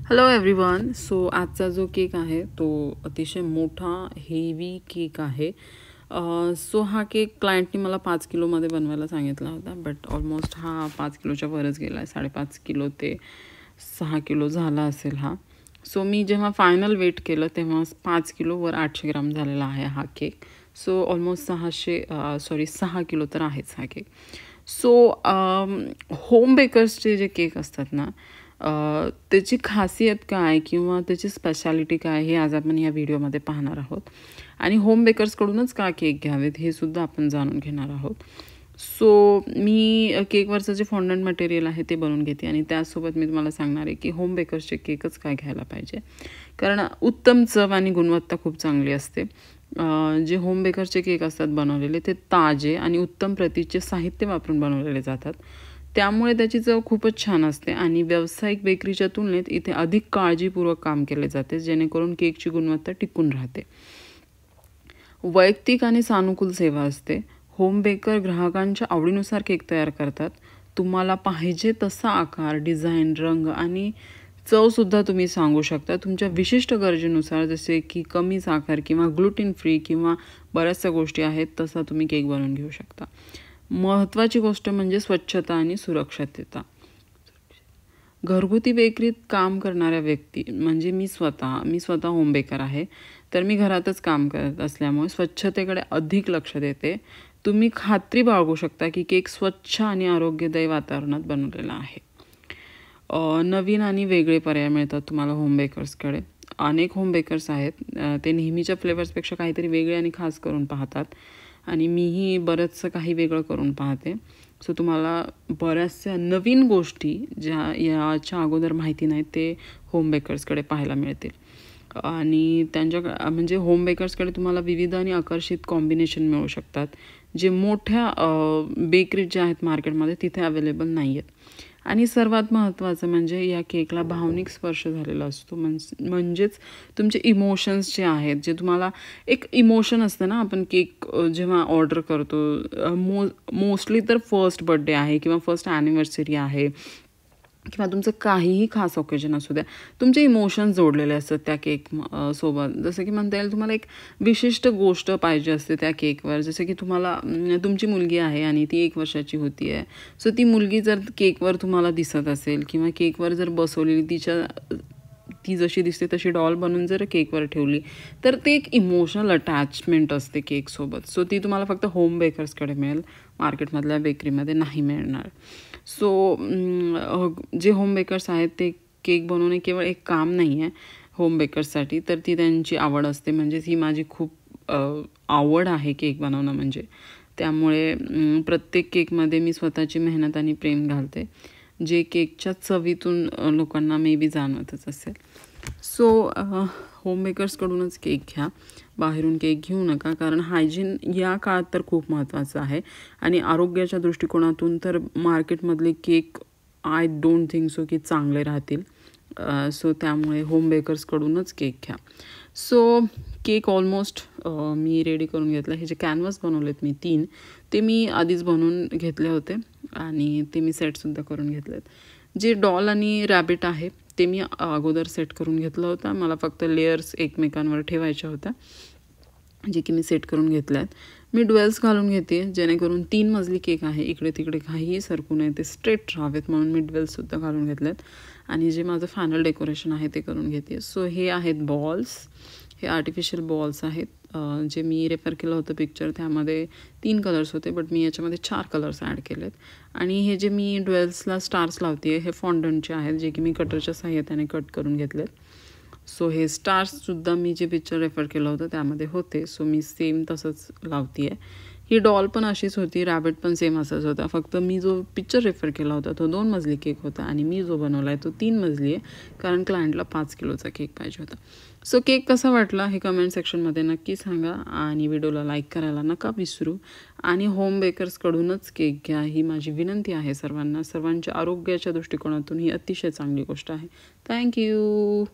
Hello everyone. So आजचा जो cake आहे तो अतिशय मोठा हेवी केक आहे. सो हा केक क्लायंटनी मला 5 किलोमध्ये बनवायला सांगितला होता, बट ऑलमोस्ट हा 5 किलोच्या वरच गेला आहे. 5.5 किलो ते 6 किलो झाला असेल हा. सो मी जेव्हा फायनल वेट केलं तेव्हा 5 किलोवर 800 ग्राम झालेला आहे हा केक. सो ऑलमोस्ट 6 किलो तर आहेच हा केक. सो होम बेकर्सचे जे केक असतात ना, त्याची खासियत काय किंवा त्याची स्पेशालिटी काय हे आज आपण या व्हिडिओमध्ये पाहणार आहोत. आणि होम बेकर्सकडूनच का केक घ्यावेत हे सुद्धा आपण जाणून घेणार आहोत. सो मी केकवरचं जे फॉन्डंट मटेरियल आहे ते बनवून घेते आणि त्यासोबत मी तुम्हाला सांगणार आहे की होम बेकर्सचे केकच काय घ्यायला पाहिजे, कारण उत्तम चव आणि गुणवत्ता खूप चांगली असते. जे होम बेकरचे केक असतात बनवलेले ते ताजे आणि उत्तम प्रतीचे साहित्य वापरून बनवलेले जातात, त्यामुळे त्याची चव खूपच छान असते आणि व्यावसायिक बेकरीच्या तुलनेत इथे अधिक काळजीपूर्वक काम केले जाते, जेणेकरून केकची गुणवत्ता टिकून राहते. वैयक्तिक आणि सानुकूल सेवा असते. होम बेकर ग्राहकांच्या आवडीनुसार केक तयार करतात. तुम्हाला पाहिजे तसा आकार, डिझाईन, रंग आणि चवसुद्धा तुम्ही सांगू शकता तुमच्या विशिष्ट गरजेनुसार, जसे की कमी साखर किंवा ग्लुटेन फ्री किंवा बऱ्याचशा गोष्टी आहेत तसा तुम्ही केक बनवून घेऊ शकता. महत्त्वाची गोष्ट म्हणजे स्वच्छता आणि सुरक्षितता. घरगुती बेकरीत काम करणाऱ्या व्यक्ती म्हणजे मी स्वतः होम बेकर आहे, तर मी घरातच काम करत असल्यामुळे स्वच्छतेकडे अधिक लक्ष देते. तुम्ही खात्री बाळगू शकता की केक स्वच्छ आणि आरोग्यदायी वातावरणात बनवलेला आहे. नवीन आणि वेगळे पर्याय मिळतात तुम्हाला होम बेकर्सकडे. अनेक होम बेकर्स आहेत, ते नेहमीच्या फ्लेवर्सपेक्षा काहीतरी वेगळे आणि खास करून पाहतात आणि मीही बरंचसं काही वेगळं करून पाहते. सो तुम्हाला बऱ्याचशा नवीन गोष्टी ज्या याच्या अगोदर माहिती नाहीत ते होम बेकर्सकडे पाहायला मिळतील. आणि त्यांच्या म्हणजे होम बेकर्सकडे तुम्हाला विविध आणि आकर्षित कॉम्बिनेशन मिळू शकतात, जे मोठ्या बेकरीज ज्या आहेत मार्केटमध्ये तिथे अवेलेबल नाही आहेत. आणि सर्वात महत्त्वाचं म्हणजे या केकला भावनिक स्पर्श झालेला असतो, म्हणजेच तुमचे इमोशन्स जे आहेत, जे तुम्हाला एक इमोशन असतं ना, आपण केक जेव्हा ऑर्डर करतो, मोस्टली तर फर्स्ट बर्थडे आहे किंवा फर्स्ट ॲनिव्हर्सरी आहे किंवा तुमचं काहीही खास ऑकेजन असू द्या, तुमचे इमोशन्स जोडलेले असतात त्या केक सोबत. जसं की म्हणता येईल तुम्हाला एक विशिष्ट गोष्ट पाहिजे असते त्या केकवर, जसं की तुम्हाला तुमची मुलगी आहे आणि ती 1 वर्षाची होती आहे. सो ती मुलगी जर केकवर तुम्हाला दिसत असेल किंवा केकवर जर बसवलेली ती जशी दिसते तशी डॉल बनवून जर केकवर ठेवली, तर ते एक इमोशनल अटॅचमेंट असते केकसोबत. सो ती तुम्हाला फक्त होम बेकर्सकडे मिळेल, मार्केटमधल्या बेकरीमध्ये नाही मिळणार. सो जे होम बेकर्स आहेत ते केक बनवणे केवळ एक काम नाही आहे होम बेकर्ससाठी, तर ती त्यांची आवड असते. म्हणजेच ही माझी खूप आवड आहे केक बनवणं म्हणजे. त्यामुळे प्रत्येक केकमध्ये मी स्वतःची मेहनत आणि प्रेम घालते, जे केकच्या चवीतून लोकांना मे बी जाणवतच असेल. सो होम बेकर्सकडूनच केक घ्या, बाहेरून केक घेऊ नका, कारण हायजीन या काळात तर खूप महत्त्वाचं आहे. आणि आरोग्याच्या दृष्टिकोनातून तर मार्केटमधले cake I don't think so की चांगले राहतील. सो त्यामुळे होम बेकर्सकडूनच केक घ्या. सो केक ऑलमोस्ट मी रेडी करून घेतला. हे जे कॅनव्हास बनवलेत मी 3, ते मी आधीच बनवून घेतले होते आणि ते मी सेटसुद्धा करून घेतलेत. जे डॉल आणि रॅबिट आहे ते मी अगोदर सेट करून घेतलं होतं. मला फक्त लेयर्स एकमेकांवर ठेवायच्या होत्या, जे की मी सेट करून घेतल्या आहेत. मी ड्वेल्स घालून घेते, जेणेकरून 3 मजली केक आहे, इकडे तिकडे काहीही सरकू नये, ते स्ट्रेट राहावेत, म्हणून मी ड्वेल्ससुद्धा घालून घेतलेत. आणि जे माझं फायनल डेकोरेशन आहे ते करून घेते. सो हे आहेत बॉल्स, हे आर्टिफिशियल बॉल्स आहेत. जे मी रेफर केलं होतं पिक्चर, त्यामध्ये 3 कलर्स होते, बट मी याच्यामध्ये 4 कलर्स ॲड केलेत. आणि हे जे मी ड्वेल्सला स्टार्स लावते हे फॉन्डंटचे आहेत, जे की मी कटरच्या साहाय्याने कट करून घेतलेत. सो हे स्टार्ससुद्धा मी जे पिक्चर रेफर केलं होतं त्यामध्ये होते. सो मी सेम तसंच लावते आहे. ही डॉल पण अशीच होती, रॅबिट पण सेम असाच होता, फक्त मी जो पिक्चर रेफर केला होता तो 2 मजली केक होता आणि मी जो बनवला आहे तो 3 मजली आहे, कारण क्लायंटला 5 किलोचा केक पाहिजे होता. सो केक कसा वाटला हे कमेंट सेक्शनमध्ये नक्की सांगा आणि व्हिडिओला लाईक करायला नका विसरू. आणि होम बेकर्सकडूनच केक घ्या, ही माझी विनंती आहे सर्वांना. सर्वांच्या आरोग्याच्या दृष्टिकोनातून ही अतिशय चांगली गोष्ट आहे. थँक्यू.